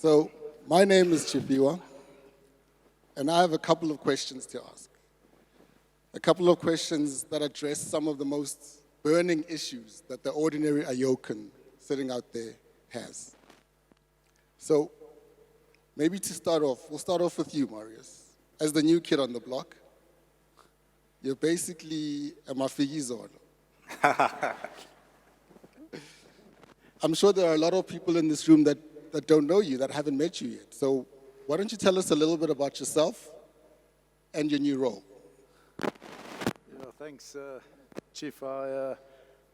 So, my name is Chipiwa, and I have a couple of questions to ask. A couple of questions that address some of the most burning issues that the ordinary Ayokan sitting out there has. So, maybe to start off, we'll start off with you, Marius. As the new kid on the block, you're basically a Mafikizolo. I'm sure there are a lot of people in this room that don't know you, that haven't met you yet. So why don't you tell us a little bit about yourself and your new role? Yeah, thanks, Chief. I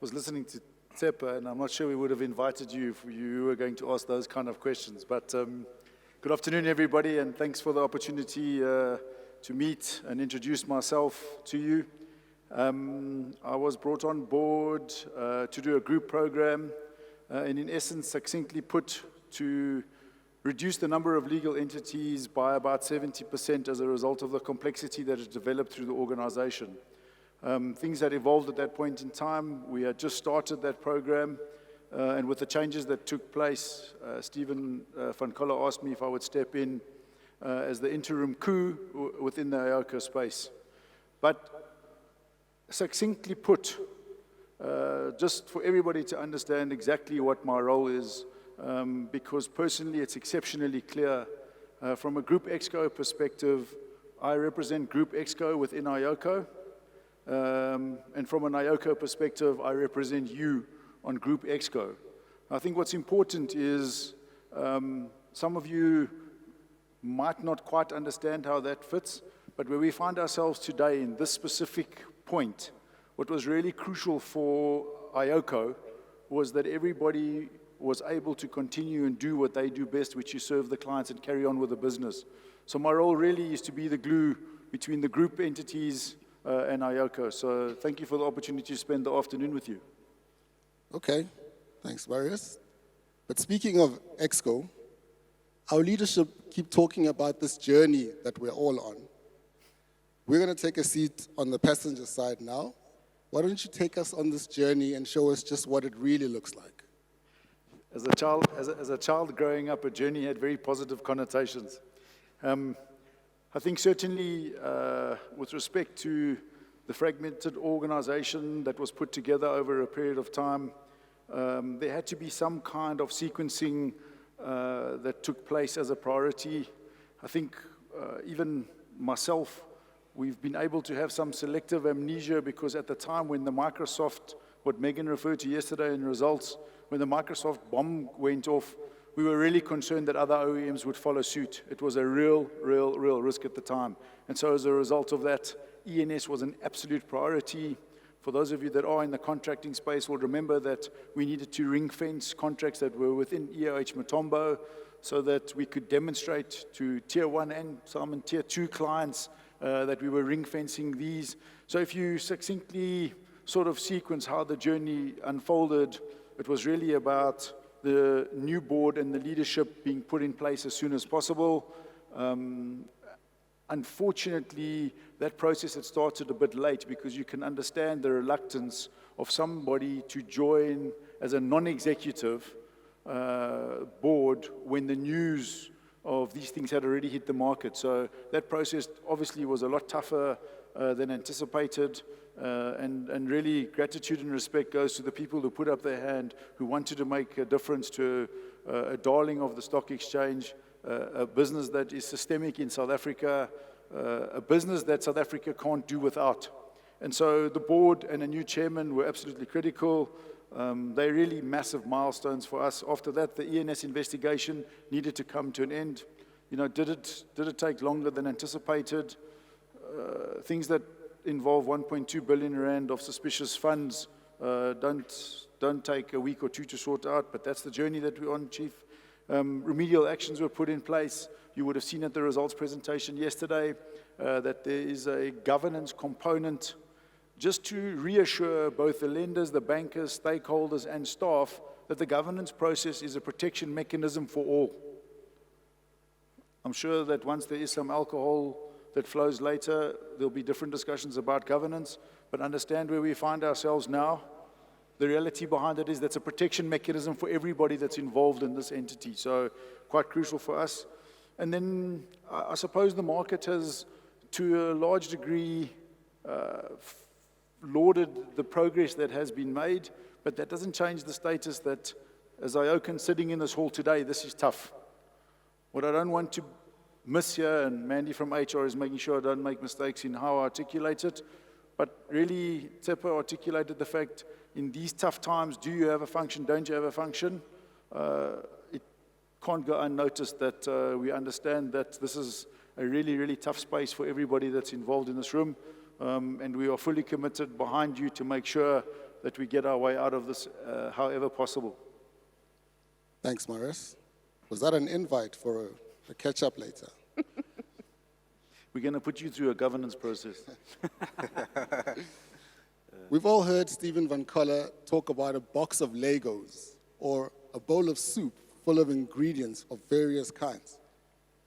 was listening to Tsepa, and I'm not sure we would have invited you if you were going to ask those kind of questions. But good afternoon, everybody, and thanks for the opportunity to meet and introduce myself to you. I was brought on board to do a group program, and in essence, succinctly put, to reduce the number of legal entities by about 70% as a result of the complexity that has developed through the organization. Things had evolved at that point in time. We had just started that program, and with the changes that took place, Stephen van Coller asked me if I would step in as the interim coup within the iOCO space. But succinctly put, just for everybody to understand exactly what my role is, because personally it's exceptionally clear. From a Group Exco perspective, I represent Group Exco within iOCO, and from an iOCO perspective, I represent you on Group Exco. I think what's important is some of you might not quite understand how that fits, but where we find ourselves today in this specific point, what was really crucial for iOCO was that everybody was able to continue and do what they do best, which is serve the clients and carry on with the business. So my role really is to be the glue between the group entities and iOCO. So thank you for the opportunity to spend the afternoon with you. Okay, thanks, Marius. But speaking of Exco, our leadership keep talking about this journey that we're all on. We're going to take a seat on the passenger side now. Why don't you take us on this journey and show us just what it really looks like? As a child growing up, a journey had very positive connotations. I think certainly with respect to the fragmented organization that was put together over a period of time, there had to be some kind of sequencing that took place as a priority. I think even myself, we've been able to have some selective amnesia because at the time when the Microsoft, what Megan referred to yesterday in results, when the Microsoft bomb went off, we were really concerned that other OEMs would follow suit. It was a real risk at the time. And so as a result of that, ENS was an absolute priority. For those of you that are in the contracting space will remember that we needed to ring fence contracts that were within EOH Matombo so that we could demonstrate to Tier 1 and some Tier 2 clients that we were ring fencing these. So if you succinctly sort of sequence how the journey unfolded, it was really about the new board and the leadership being put in place as soon as possible. Unfortunately, that process had started a bit late because you can understand the reluctance of somebody to join as a non-executive board when the news of these things had already hit the market. So that process obviously was a lot tougher than anticipated. And really gratitude and respect goes to the people who put up their hand, who wanted to make a difference to a darling of the stock exchange, a business that is systemic in South Africa, a business that South Africa can't do without. And so the board and a new chairman were absolutely critical. They're really massive milestones for us. After that, the ENS investigation needed to come to an end. You know, did it take longer than anticipated? Things that involve 1.2 billion rand of suspicious funds don't take a week or two to sort out, but that's the journey that we're on, Chief. Remedial actions were put in place. You would have seen at the results presentation yesterday that there is a governance component just to reassure both the lenders, the bankers, stakeholders, and staff that the governance process is a protection mechanism for all. I'm sure that once there is some alcohol that flows later, there'll be different discussions about governance, but understand where we find ourselves now. the reality behind it is that's a protection mechanism for everybody that's involved in this entity. So quite crucial for us. And then I suppose the market has, to a large degree, lauded the progress that has been made, but that doesn't change the status that, as iOCO sitting in this hall today, this is tough. What I don't want to miss here, and Mandy from HR is making sure I don't make mistakes in how I articulate it, but really, Tsepo articulated the fact, in these tough times, do you have a function, don't you have a function? It can't go unnoticed that we understand that this is a really, really tough space for everybody that's involved in this room, and we are fully committed behind you to make sure that we get our way out of this however possible. Thanks, Maurice. Was that an invite for a catch-up later? We're going to put you through a governance process. We've all heard Stephen Van Coller talk about a box of Legos or a bowl of soup full of ingredients of various kinds.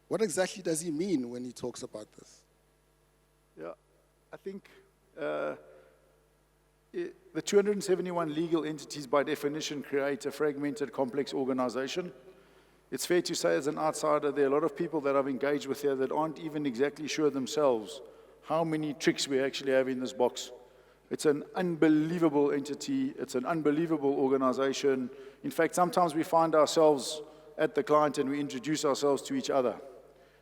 What exactly does he mean when he talks about this? Yeah, I think the 271 legal entities by definition create a fragmented, complex organization. It's fair to say as an outsider, there are a lot of people that I've engaged with here that aren't even exactly sure themselves how many tricks we actually have in this box. It's an unbelievable entity. It's an unbelievable organization. In fact, sometimes we find ourselves at the client and we introduce ourselves to each other.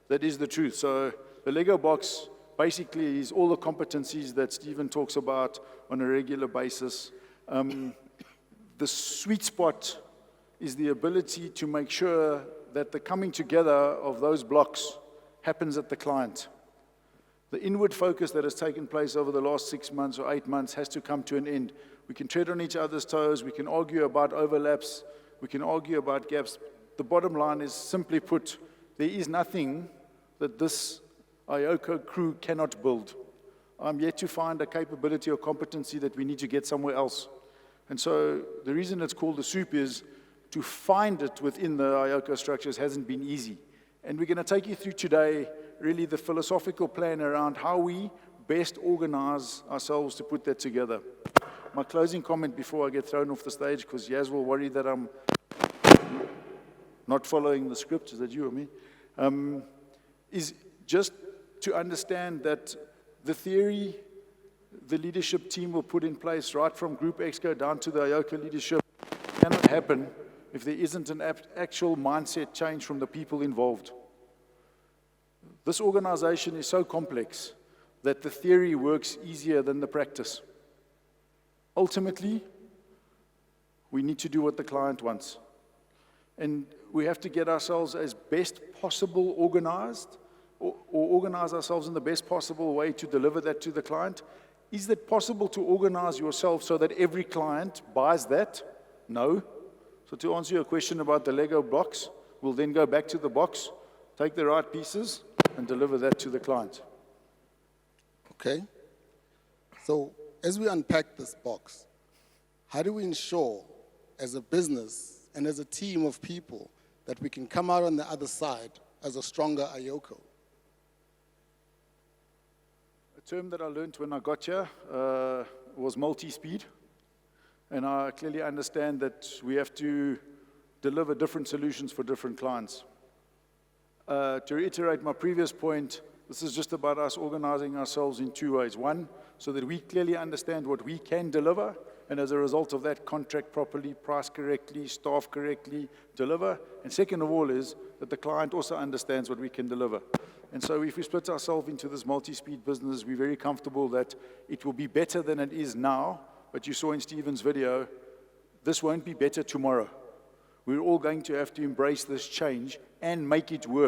That is the truth. So the Lego box basically is all the competencies that Stephen talks about on a regular basis. The sweet spot is the ability to make sure that the coming together of those blocks happens at the client. The inward focus that has taken place over the last 6 months or 8 months has to come to an end. We can tread on each other's toes, we can argue about overlaps, we can argue about gaps. The bottom line is, simply put, there is nothing that this iOCO crew cannot build. I'm yet to find a capability or competency that we need to get somewhere else. And so the reason it's called the soup is to find it within the iOCO structures hasn't been easy. And we're going to take you through today really the philosophical plan around how we best organize ourselves to put that together. My closing comment before I get thrown off the stage, because Yaz will worry that I'm not following the script, is that you or me? Is just to understand that the theory the leadership team will put in place, right from Group Exco down to the iOCO leadership, cannot happen if there isn't an actual mindset change from the people involved. This organization is so complex that the theory works easier than the practice. Ultimately, we need to do what the client wants. And we have to get ourselves as best possible organized, or organize ourselves in the best possible way to deliver that to the client. Is it possible to organize yourself so that every client buys that? No. So to answer your question about the Lego blocks, we'll then go back to the box, take the right pieces, and deliver that to the client. Okay. So as we unpack this box, how do we ensure, as a business and as a team of people, that we can come out on the other side as a stronger iOCO? A term that I learned when I got here was multi-speed. And I clearly understand that we have to deliver different solutions for different clients. To reiterate my previous point, this is just about us organizing ourselves in two ways. One, so that we clearly understand what we can deliver, and as a result of that, contract properly, price correctly, staff correctly, deliver. And second of all is that the client also understands what we can deliver. And so if we split ourselves into this multi-speed business, we're very comfortable that it will be better than it is now. But you saw in Stephen's video, this won't be better tomorrow. We're all going to have to embrace this change and make it work.